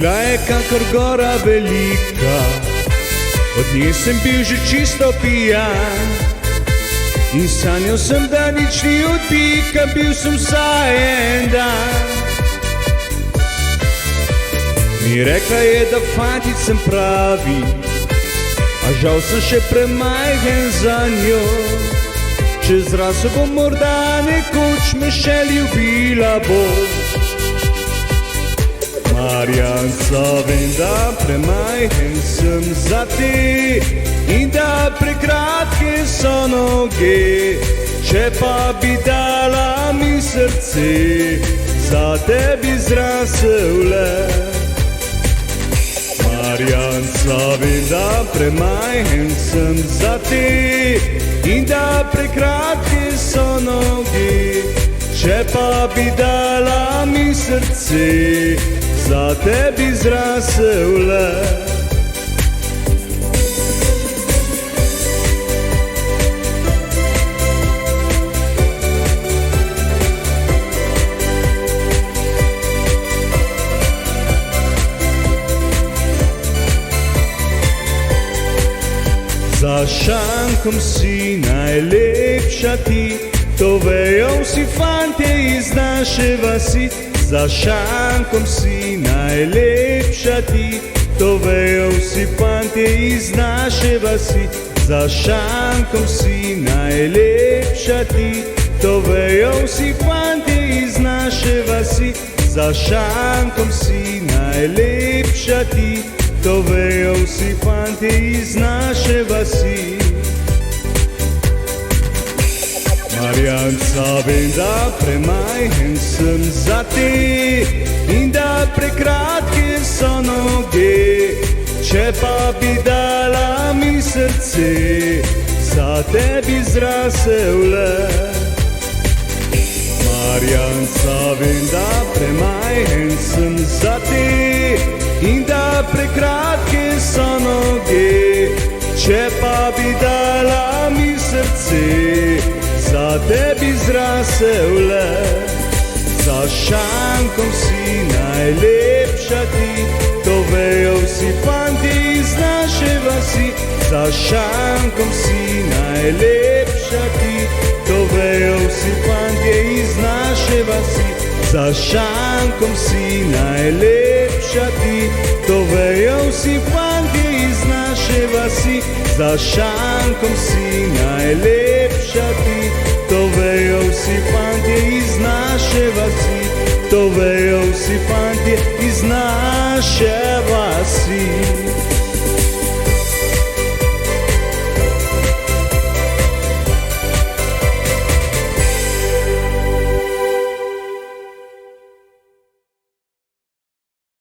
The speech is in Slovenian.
Bila je kakor gora velika, od nje sem bil že čisto pijan. In sanjal sem, da nič ni odbika, bil sem vsaj en dan. Mi rekla je, da fantič sem pravi, a žal sem še premajhen za njo. Čez raso bom morda nekoč, me še ljubila bo. Marjanca, vem, da premajhen sem za te in da prekratke so noge. Če pa bi dala mi srce, za tebi zrasel le. Marjanca, vem, da premajhen sem za te in da prekratke so noge. Če pa bi dala mi srce, za tebi zrasel le. Za šankom si najlepša ti, to vejo vsi fantje iz naše vasi. Za šankom si najlepša ti, to vejo vsi fantje iz naše vasi. Za šankom si najlepša ti, to vejo vsi fantje iz naše vasi. Za šankom si najlepša ti, to vejo vsi fantje iz naše vasi. Marjanca, vem, da premajhen sem za te in da prekratke so noge. Če pa bi dala mi srce, za tebi zrasel le. Marjanca, vem, da premajhen sem za te in da prekratke so noge. Če pa bi dala mi srce, za tebi zrasel le. Za šankom si najlepša ti, to vejo vsi fantje iz naše vasi. Za šankom si najlepša ti, to vejo vsi fantje iz naše vasi. Za šankom si najlepša ti, to vejo vsi fantje iz naše vasi. Za šankom si najlepša ti, to vejo vsi fantje iz naše vasi. To vejo vsi fantje iz naše